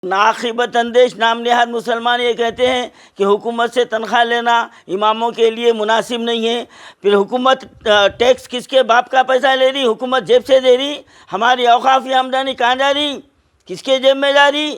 ناقابت اندیش نام نہاد مسلمان یہ کہتے ہیں کہ حکومت سے تنخواہ لینا اماموں کے لیے مناسب نہیں ہے۔ پھر حکومت ٹیکس کس کے باپ کا پیسہ لے رہی؟ حکومت جیب سے دے رہی، ہماری اوقافی آمدنی کہاں جا رہی؟ کس کے جیب میں جا رہی؟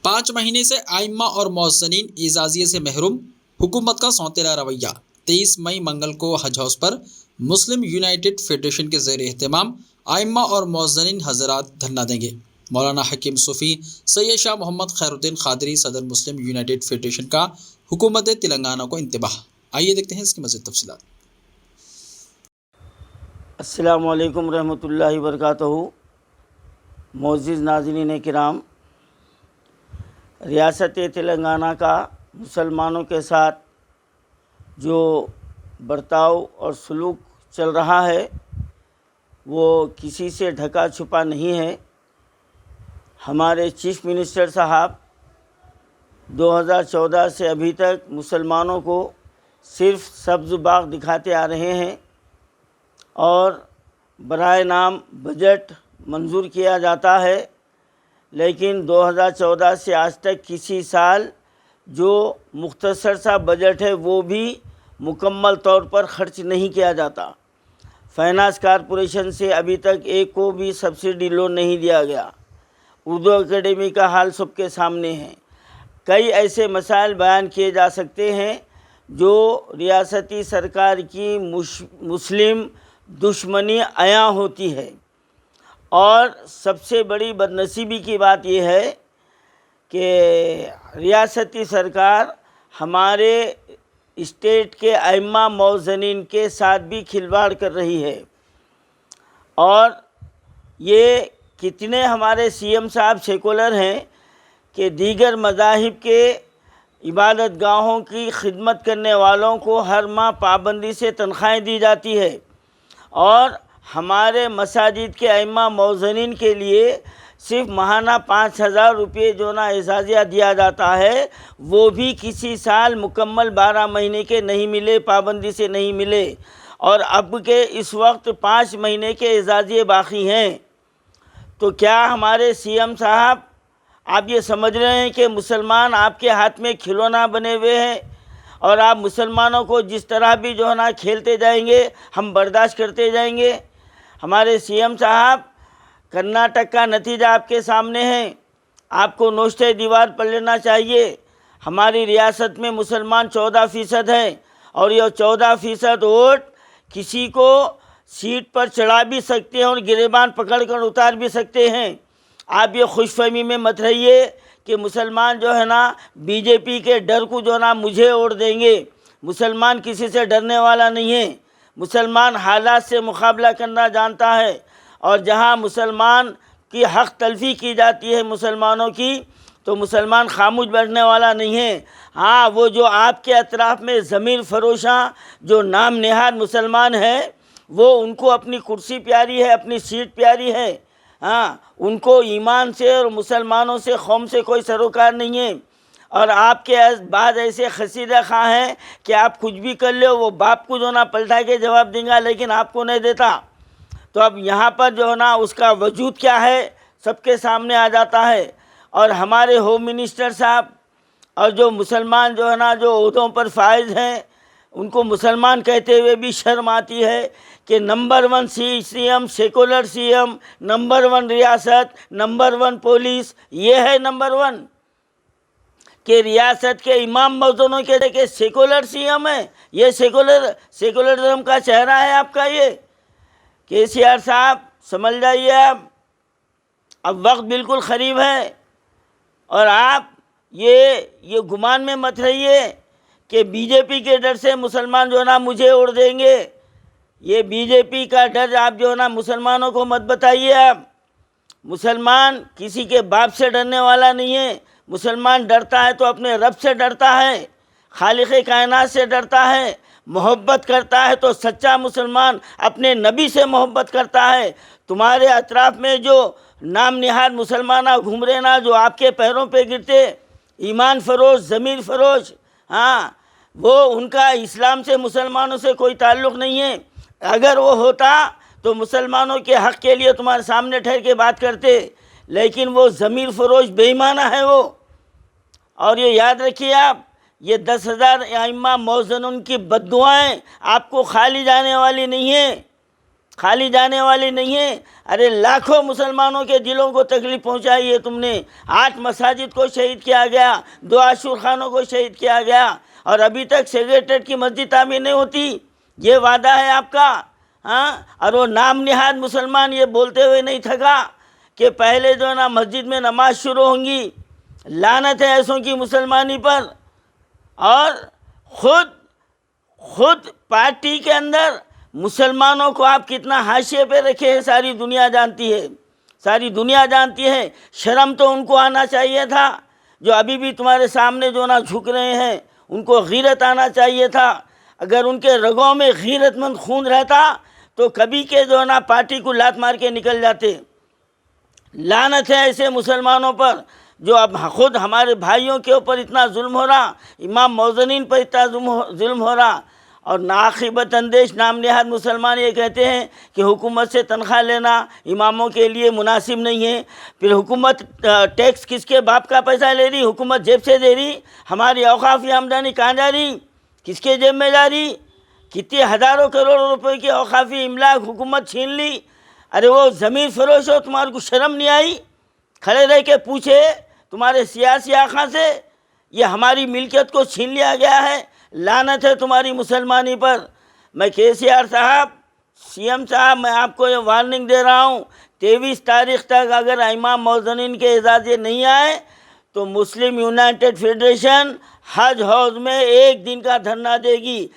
5 مہینے سے ائمہ اور مؤذنین اعزازیے سے محروم، حکومت کا سونتیلا رویہ۔ 23 مئی منگل کو حج ہاؤس پر مسلم یونائیٹڈ فیڈریشن کے زیر اہتمام ائمہ اور مؤذنین حضرات دھرنا دیں گے۔ مولانا حکیم صوفی سید شاہ محمد خیر الدین قادری صدر مسلم یونائیٹڈ فیڈریشن کا حکومت تلنگانہ کو انتباہ۔ آئیے دیکھتے ہیں اس کی مزید تفصیلات۔ السلام علیکم ورحمۃ اللہ وبرکاتہ۔ معزز ناظرین کرام، ریاست تلنگانہ کا مسلمانوں کے ساتھ جو برتاؤ اور سلوک چل رہا ہے وہ کسی سے ڈھکا چھپا نہیں ہے۔ ہمارے چیف منسٹر صاحب 2014 سے ابھی تک مسلمانوں کو صرف سبز باغ دکھاتے آ رہے ہیں اور برائے نام بجٹ منظور کیا جاتا ہے، لیکن 2014 سے آج تک کسی سال جو مختصر سا بجٹ ہے وہ بھی مکمل طور پر خرچ نہیں کیا جاتا۔ فائنانس کارپوریشن سے ابھی تک ایک کو بھی سبسڈی لون نہیں دیا گیا۔ اردو اکیڈمی کا حال سب کے سامنے ہے۔ کئی ایسے مسائل بیان کیے جا سکتے ہیں جو ریاستی سرکار کی مسلم دشمنی عیاں ہوتی ہے، اور سب سے بڑی بدنصیبی کی بات یہ ہے کہ ریاستی سرکار ہمارے اسٹیٹ کے ائمہ مؤذنین کے ساتھ بھی کھلواڑ کر رہی ہے۔ اور یہ کتنے ہمارے سی ایم صاحب سیکولر ہیں کہ دیگر مذاہب کے عبادت گاہوں کی خدمت کرنے والوں کو ہر ماہ پابندی سے تنخواہیں دی جاتی ہے، اور ہمارے مساجد کے ائمہ مؤذنین کے لیے صرف ماہانہ 5,000 روپے جو نا اعزازیہ دیا جاتا ہے، وہ بھی کسی سال مکمل 12 مہینے کے نہیں ملے، پابندی سے نہیں ملے، اور اب کے اس وقت 5 مہینے کے اعزازیے باقی ہیں۔ تو کیا ہمارے سی ایم صاحب آپ یہ سمجھ رہے ہیں کہ مسلمان آپ کے ہاتھ میں کھلونا بنے ہوئے ہیں اور آپ مسلمانوں کو جس طرح بھی جو ہے نا کھیلتے جائیں گے ہم برداشت کرتے جائیں گے؟ ہمارے سی ایم صاحب، کرناٹک کا نتیجہ آپ کے سامنے ہے، آپ کو نوشتہ دیوار پڑھ لینا چاہیے۔ ہماری ریاست میں مسلمان 14% ہیں، اور یہ 14% ووٹ کسی کو سیٹ پر چڑھا بھی سکتے ہیں اور گریبان پکڑ کر اتار بھی سکتے ہیں۔ آپ یہ خوش فہمی میں مت رہیے کہ مسلمان جو ہے نا بی جے پی کے ڈر کو جو ہے نا مجھے ووٹ دیں گے۔ مسلمان کسی سے ڈرنے والا نہیں ہے، مسلمان حالات سے مقابلہ کرنا جانتا ہے، اور جہاں مسلمان کی حق تلفی کی جاتی ہے مسلمانوں کی، تو مسلمان خاموش بیٹھنے والا نہیں ہے۔ ہاں، وہ جو آپ کے اطراف میں ضمیر فروشاں جو نام نہاد مسلمان ہیں، وہ ان کو اپنی کرسی پیاری ہے، اپنی سیٹ پیاری ہے، ہاں، ان کو ایمان سے اور مسلمانوں سے قوم سے کوئی سروکار نہیں ہے۔ اور آپ کے بعد ایسے خسیدہ خواہ ہیں کہ آپ کچھ بھی کر لو، وہ باپ کو جو نا پلٹا کے جواب دیں گا لیکن آپ کو نہیں دیتا۔ تو اب یہاں پر جو ہے نا اس کا وجود کیا ہے سب کے سامنے آ جاتا ہے۔ اور ہمارے ہوم منسٹر صاحب اور جو مسلمان جو ہے نا جو عہدوں پر فائز ہیں، ان کو مسلمان کہتے ہوئے بھی شرم آتی ہے کہ number 1 C M, secular C M, number 1 ریاست، نمبر 1 پولیس، یہ ہے نمبر 1 کہ ریاست کے امام مؤذنوں کے سیکولر سی ایم ہے۔ یہ سیکولرزم کا چہرہ ہے آپ کا۔ یہ کے سی آر صاحب سمجھ جائیے، آپ اب وقت بالکل قریب ہے، اور آپ یہ گمان میں مت رہیے کہ بی جے پی کے ڈر سے مسلمان جو ہے نا مجھے ووٹ دیں گے۔ یہ بی جے پی کا ڈر آپ جو ہے نا مسلمانوں کو مت بتائیے۔ آپ مسلمان کسی کے باپ سے ڈرنے والا نہیں ہے، مسلمان ڈرتا ہے تو اپنے رب سے ڈرتا ہے، خالق کائنات سے ڈرتا ہے، محبت کرتا ہے تو سچا مسلمان اپنے نبی سے محبت کرتا ہے۔ تمہارے اطراف میں جو نام نہاد مسلمان گھوم رہے نا، جو آپ کے پیروں پہ گرتے، ایمان فروش، ضمیر فروش، ہاں، وہ ان کا اسلام سے مسلمانوں سے کوئی تعلق نہیں ہے۔ اگر وہ ہوتا تو مسلمانوں کے حق کے لیے تمہارے سامنے ٹھہر کے بات کرتے، لیکن وہ ضمیر فروش بے ایمانہ ہے وہ. اور یہ یاد رکھیے آپ، یہ 10,000 ائمہ موزنون کی بد دعائیں آپ کو خالی جانے والی نہیں ہیں، خالی جانے والی نہیں ہیں. ارے لاکھوں مسلمانوں کے دلوں کو تکلیف پہنچائی ہے تم نے. 8 مساجد کو شہید کیا گیا، 2 عاشور خانوں کو شہید کیا گیا، اور ابھی تک سیکریٹریٹ کی مسجد تعمیر نہیں ہوتی. یہ وعدہ ہے آپ کا. ہاں، اور وہ نام نہاد مسلمان یہ بولتے ہوئے نہیں تھکا کہ پہلے جو نا مسجد میں نماز شروع ہوں گی. لعنت ہے ایسوں کی مسلمانی پر. اور خود پارٹی کے اندر مسلمانوں کو آپ کتنا حاشیے پہ رکھے ہیں ساری دنیا جانتی ہے، ساری دنیا جانتی ہے. شرم تو ان کو آنا چاہیے تھا جو ابھی بھی تمہارے سامنے جو نا جھک رہے ہیں. ان کو غیرت آنا چاہیے تھا. اگر ان کے رگوں میں غیرت مند خون رہتا تو کبھی کے جو نا پارٹی کو لات مار کے نکل جاتے. لعنت ہے ایسے مسلمانوں پر جو اب خود ہمارے بھائیوں کے اوپر اتنا ظلم ہو رہا، امام موزنین پر اتنا ظلم ہو رہا. اور ناقیبت اندیش نام نہاد مسلمان یہ کہتے ہیں کہ حکومت سے تنخواہ لینا اماموں کے لیے مناسب نہیں ہے. پھر حکومت ٹیکس کس کے باپ کا پیسہ لے رہی؟ حکومت جیب سے دے رہی. ہماری اوقافی آمدنی کہاں جا رہی؟ کس کے جیب میں جا رہی؟ کتنے ہزاروں کروڑ روپے کی اوقافی املاک حکومت چھین لی. ارے وہ ضمیر فروش ہو، تمہارے کو شرم نہیں آئی؟ کھڑے رہ کے پوچھے تمہارے سیاسی آقا سے، یہ ہماری ملکیت کو چھین لیا گیا ہے. لعنت ہے تمہاری مسلمانی پر. میں KCR صاحب، CM صاحب، میں آپ کو یہ وارننگ دے رہا ہوں، 23 تاریخ تک اگر امام موزنین کے اجازے نہیں آئے تو مسلم یونائٹڈ فیڈریشن حج ہاؤس میں 1 دن کا دھرنا دے گی.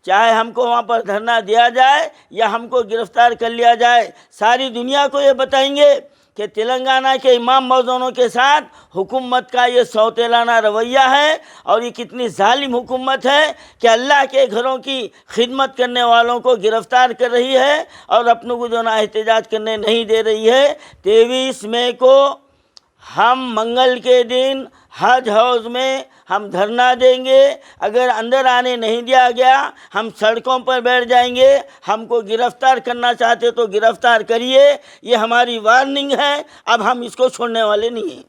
چاہے ہم کو وہاں پر دھرنا دیا جائے یا ہم کو گرفتار کر لیا جائے. ساری دنیا کو یہ بتائیں گے کہ تلنگانہ کے امام موزنوں کے ساتھ حکومت کا یہ سوتیلانہ رویہ ہے، اور یہ کتنی ظالم حکومت ہے کہ اللہ کے گھروں کی خدمت کرنے والوں کو گرفتار کر رہی ہے اور اپنوں کو جو نا احتجاج کرنے نہیں دے رہی ہے. 23 مئی کو ہم منگل کے دن حج ہاؤس میں ہم دھرنا دیں گے. اگر اندر آنے نہیں دیا گیا ہم سڑکوں پر بیٹھ جائیں گے. ہم کو گرفتار کرنا چاہتے تو گرفتار کریے. یہ ہماری وارننگ ہے، اب ہم اس کو چھوڑنے والے نہیں ہیں.